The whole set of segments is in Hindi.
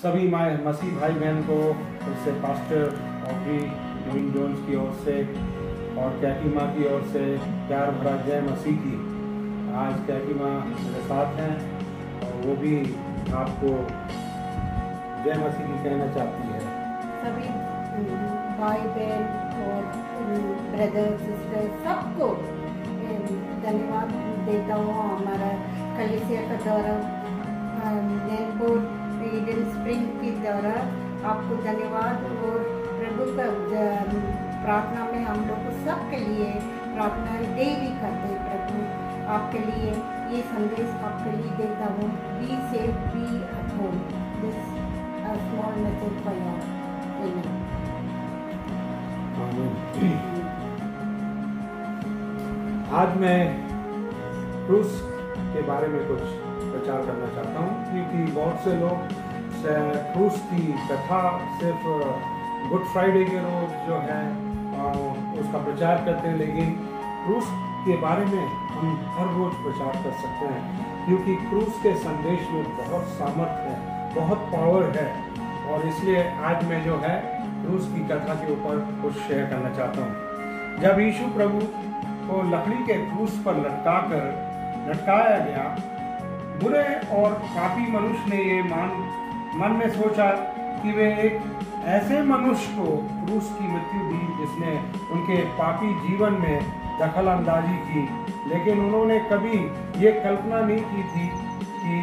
सभी मसीह भाई बहन को उससे पास्टर ऑड्री डेविन जोन्स की ओर से और कैकी माँ की ओर से प्यार भरा जय मसीह की। आज कैकी माँ मेरे साथ हैं और वो भी आपको जय मसीह की कहना चाहती है। सभी भाई बहन और ब्रदर सिस्टर सबको धन्यवाद देता हूँ। हमारा कलीसिया का दौरा नैनपुर ईडन स्प्रिंग की दौरा आपको धन्यवाद और प्रभु का प्रार्थना में हम लोग सबके लिए प्रार्थना डेली करते हैं। प्रभु आपके लिए ये संदेश आपके लिए देता हूँ, be safe B at home, this small message for you. आज मैं क्रूस के बारे में कुछ प्रचार करना चाहता हूँ, क्योंकि बहुत से लोग क्रूस की कथा सिर्फ गुड फ्राइडे के रोज जो है उसका प्रचार करते हैं, लेकिन क्रूस के बारे में हम हर रोज प्रचार कर सकते हैं, क्योंकि क्रूस के संदेश में बहुत सामर्थ्य है, बहुत पावर है। और इसलिए आज मैं जो है क्रूस की कथा के ऊपर कुछ शेयर करना चाहता हूँ। जब यीशु प्रभु को लकड़ी के क्रूस पर लटकाया गया, बुरे और पापी मनुष्य ने ये मन में सोचा कि वे एक ऐसे मनुष्य को क्रूस की मृत्यु दी जिसने उनके पापी जीवन में दखल अंदाजी की, लेकिन उन्होंने कभी ये कल्पना नहीं की थी कि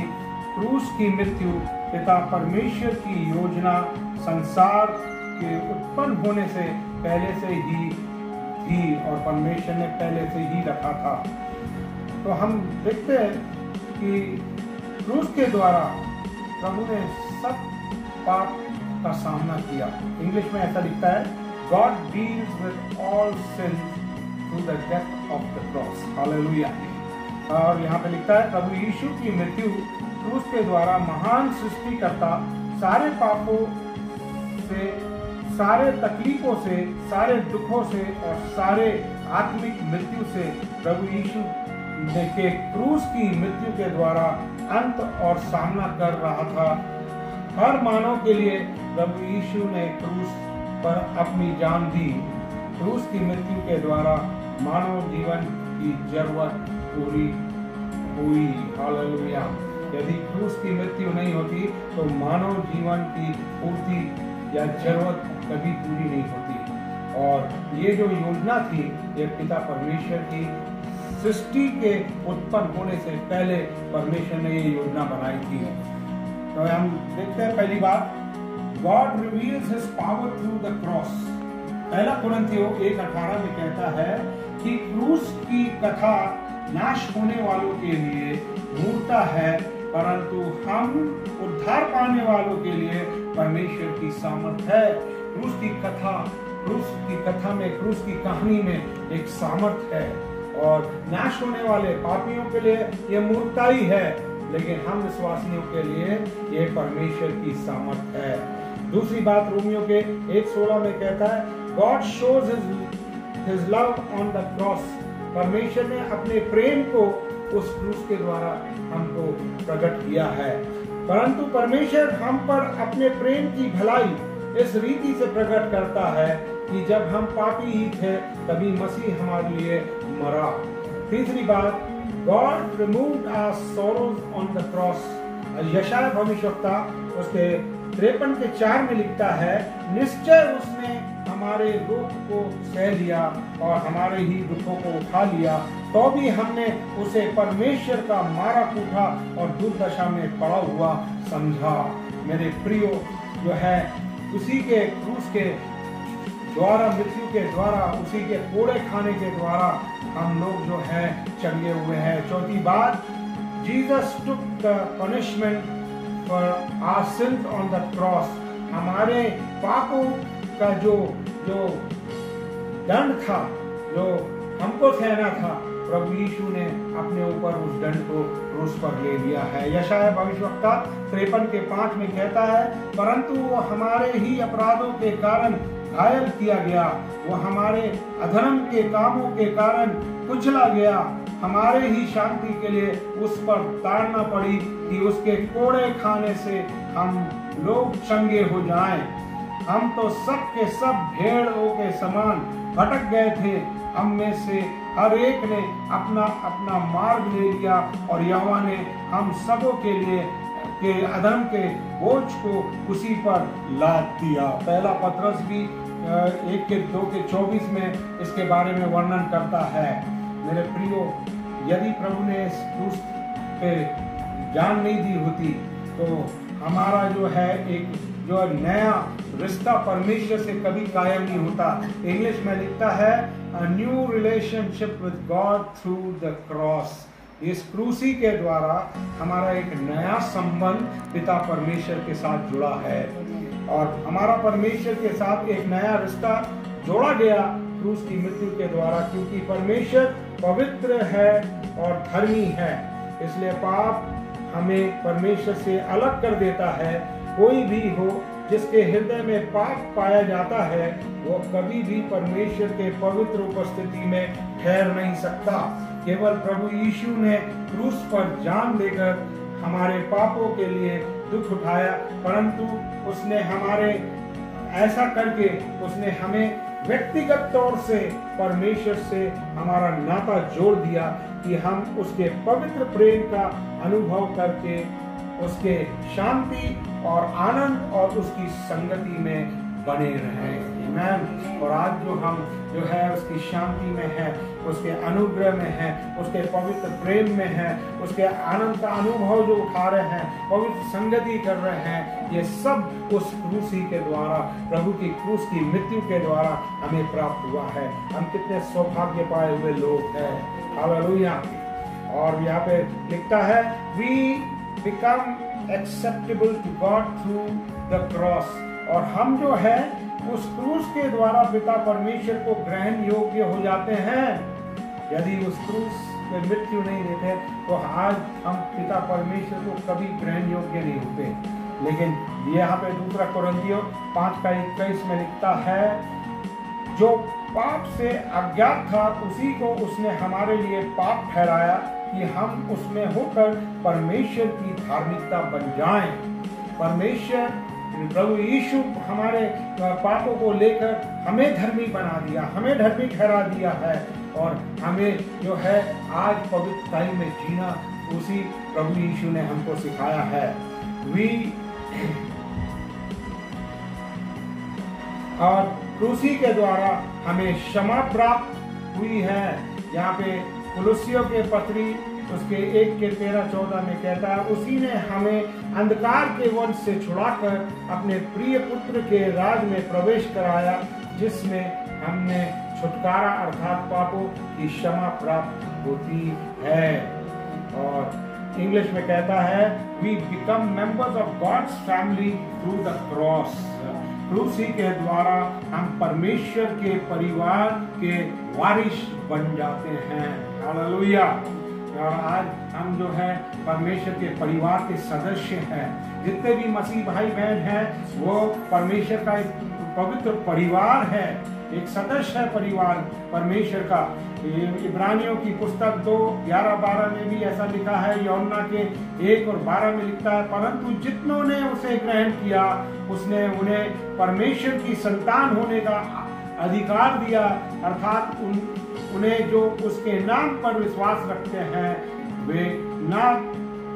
क्रूस की मृत्यु पिता परमेश्वर की योजना संसार के उत्पन्न होने से पहले से ही थी और परमेश्वर ने पहले से ही रखा था। तो हम देखते हैं कि क्रूस के द्वारा प्रभु ने सब पाप का सामना किया। इंग्लिश में ऐसा लिखता है, God deals with all sins through the death of the cross. Hallelujah. और यहाँ पे लिखता है, प्रभु यीशु की मृत्यु क्रूस के द्वारा महान सृष्टिकर्ता सारे पापों से, सारे तकलीफों से, सारे दुखों से और सारे आत्मिक मृत्यु से प्रभु यीशु के क्रूस की मृत्यु के द्वारा अंत और सामना कर रहा था। हर मानव के लिए प्रभु यीशु ने क्रूस पर अपनी जान दी। क्रूस की मृत्यु के द्वारा मानव जीवन की जरूरत पूरी हुई। हालेलुया। यदि क्रूस की मृत्यु नहीं होती तो मानव जीवन की पूर्ति या जरूरत कभी पूरी नहीं होती। और ये जो योजना थी, ये पिता परमेश्वर की सृष्टि के उत्पन्न होने से पहले परमेश्वर ने ये योजना बनाई थी। तो हम देखते हैं पहली बात, God reveals His power through the cross। पहला कुरिन्थियों 1:18 में कहता है कि क्रूस की कथा नाश होने वालों के लिए मूर्खता है, परंतु हम उद्धार पाने वालों के लिए परमेश्वर की सामर्थ है। क्रूस की कथा में, क्रूस की कहानी में एक सामर्थ है, और नाश होने वाले पापियों के लिए यह मूर्खता ही है, लेकिन हम विश्वासियों के लिए यह परमेश्वर की सामर्थ है। दूसरी बात रोमियो के 1:16 में कहता है, God shows his love on the cross। परमेश्वर ने अपने प्रेम को उस क्रूस के द्वारा हमको प्रकट किया है, परंतु परमेश्वर हम पर अपने प्रेम की भलाई इस रीति से प्रकट करता है कि जब हम पापी ही थे तभी मसीह हमारे लिए मरा। तीसरी बात, God removed our sorrows on the cross। यशायाह भविष्यवक्ता उसके 53:4 में लिखता है, निश्चय उसने हमारे दुख को सह लिया और हमारे ही दुखों को उठा लिया, तो भी हमने उसे परमेश्वर का मारा कूटा और दुर्दशा में पड़ा हुआ समझा। मेरे प्रियो, जो है उसी के क्रूस के द्वारा, मृत्यु के द्वारा, उसी के कोड़े खाने के द्वारा हम लोग जो है चंगे हुए हैं। चौथी बात, Jesus took the punishment for our sins on the cross. हमारे पापों का जो दंड था, जो हमको सहना था, प्रभु यीशु ने अपने ऊपर उस दंड को क्रूस पर ले लिया है। यशायाह भविष्यवक्ता 53:5 में कहता है, परंतु वो हमारे ही अपराधों के कारण घायल किया गया, वो हमारे अधर्म के कामों के कारण कुचला गया, हमारे ही शांति के लिए उस पर ताड़ना पड़ी कि उसके कोड़े खाने से हम लोग चंगे हो जाएं। हम तो सब के सब भेड़ों के समान भटक गए थे, हम में से हर एक ने अपना अपना मार्ग ले लिया और यहोवा ने हम सबों के लिए के अधर्म के बोझ को उसी पर लाद दिया। पहला पतरस भी 1:2-24 में इसके बारे में वर्णन करता है। मेरे प्रियो, यदि प्रभु ने इस क्रूस पे जान नहीं दी होती तो हमारा जो है एक जो नया रिश्ता परमेश्वर से कभी कायम नहीं होता। इंग्लिश में लिखता है a new relationship with God through the cross। इस क्रूसी के द्वारा हमारा एक नया संबंध पिता परमेश्वर के साथ जुड़ा है और हमारा परमेश्वर के साथ एक नया रिश्ता जोड़ा गया क्रूस की मृत्यु के द्वारा, क्योंकि परमेश्वर पवित्र है और धर्मी है। इसलिए पाप हमें परमेश्वर से अलग कर देता है। कोई भी हो जिसके हृदय में पाप पाया जाता है वो कभी भी परमेश्वर के पवित्र उपस्थिति में ठहर नहीं सकता। केवल प्रभु यीशु ने क्रूस पर जान देकर हमारे पापों के लिए दुख उठाया, परंतु उसने हमारे ऐसा करके उसने हमें व्यक्तिगत तौर से परमेश्वर से हमारा नाता जोड़ दिया कि हम उसके पवित्र प्रेम का अनुभव करके उसके शांति और आनंद और उसकी संगति में बने रहें। आमीन। और आज जो है उसकी शांति में है, उसके अनुग्रह में है, उसके पवित्र प्रेम में है, उसके आनंद का अनुभव जो उठा रहे हैं, पवित्र संगति कर रहे हैं, ये सब उस क्रूसी के द्वारा, प्रभु की क्रूस की मृत्यु के द्वारा हमें प्राप्त हुआ है। हम कितने सौभाग्य पाए हुए लोग हैं। हालेलुया। और यहाँ पे लिखता है we become acceptable to God through the cross। और हम जो है उस क्रूस के द्वारा पिता परमेश्वर को ग्रहण योग्य हो जाते हैं। यदि उस क्रूस में मृत्यु नहीं देते तो आज हम पिता परमेश्वर को कभी ग्रहण योग्य नहीं होते। लेकिन यहाँ पे दूसरा कोरिन्थियों 5:21 में लिखता है, जो पाप से अज्ञात था उसी को उसने हमारे लिए पाप ठहराया कि हम उसमें होकर परमेश्वर की धार्मिकता बन जाएं। परमेश्वर प्रभु यीशु हमारे पापों को लेकर हमें धर्मी बना दिया, हमें धर्मी ठहरा दिया है और हमें जो है आज पवित्रताई में जीना उसी प्रभु यीशु ने हमको सिखाया है। और क्रूसी के द्वारा हमें क्षमा प्राप्त हुई है। यहाँ पे कुलुस्सियों के पत्री उसके 1:13-14 में कहता है, उसी ने हमें अंधकार के वंश से छुड़ाकर अपने प्रिय पुत्र के राज में प्रवेश कराया, जिसमें हमने छुटकारा अर्थात पापों की क्षमा प्राप्त होती है। और इंग्लिश में कहता है, we become members of God's family through the cross. क्रूसी के द्वारा हम परमेश्वर के परिवार के वारिस बन जाते हैं। हालेलुया। और आज हम जो है परमेश्वर के परिवार के सदस्य हैं। जितने भी मसीह भाई बहन हैं वो परमेश्वर का एक पवित्र परिवार है, एक सदस्य है परिवार परमेश्वर का। इब्रानियों की पुस्तक 2:11-12 में भी ऐसा लिखा है। यूहन्ना के 1:12 में लिखता है, परंतु जितनों ने उसे ग्रहण किया उसने उन्हें परमेश्वर की संतान होने का अधिकार दिया, अर्थात उन्हें जो उसके नाम पर विश्वास रखते हैं वे ना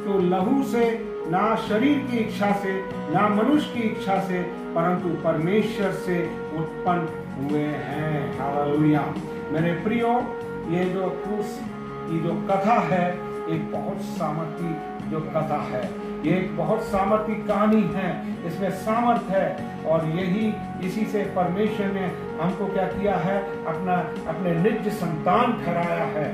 तो लहू से, ना शरीर की इच्छा से, ना मनुष्य की इच्छा से, परंतु परमेश्वर से उत्पन्न हुए हैं। हालेलुया। मेरे प्रियो, ये जो क्रूस की जो कथा है एक बहुत सामर्थी जो कथा है, ये एक बहुत सामर्थी कहानी है, इसमें सामर्थ है। और इसी से परमेश्वर ने हमको क्या किया है, अपने निज संतान ठहराया है।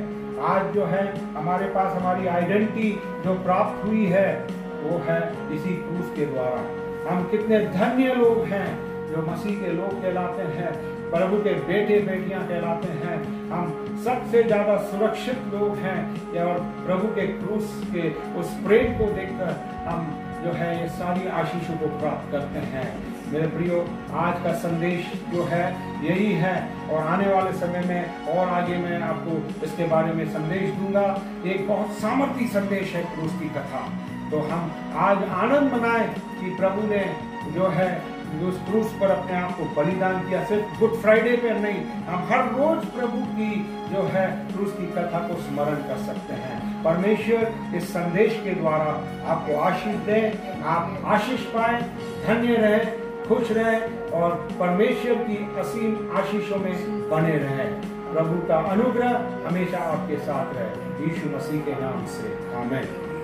आज जो है हमारे पास हमारी आइडेंटिटी जो प्राप्त हुई है वो है इसी क्रूस के द्वारा। हम कितने धन्य लोग हैं जो मसीह के लोग कहलाते हैं, प्रभु के बेटे बेटियां कहलाते हैं। हम सबसे ज्यादा सुरक्षित लोग हैं और प्रभु के क्रूस के उस प्रेम को देखकर हम जो है ये सारी आशीषों को प्राप्त करते हैं। मेरे प्रियो, आज का संदेश जो है यही है, और आने वाले समय में और आगे मैं आपको इसके बारे में संदेश दूंगा। एक बहुत सामर्थी संदेश है क्रूस की कथा। तो हम आज आनंद मनाएं कि प्रभु ने जो है उस क्रूस पर अपने आप को बलिदान किया। सिर्फ गुड फ्राइडे पे नहीं, हम हर रोज प्रभु की जो है क्रूस की कथा को स्मरण कर सकते हैं। परमेश्वर इस संदेश के द्वारा आपको आशीष दे, आप आशीष पाए, धन्य रहे, खुश रहे और परमेश्वर की असीम आशीषों में बने रहे। प्रभु का अनुग्रह हमेशा आपके साथ रहे। यीशु मसीह के नाम से आमीन।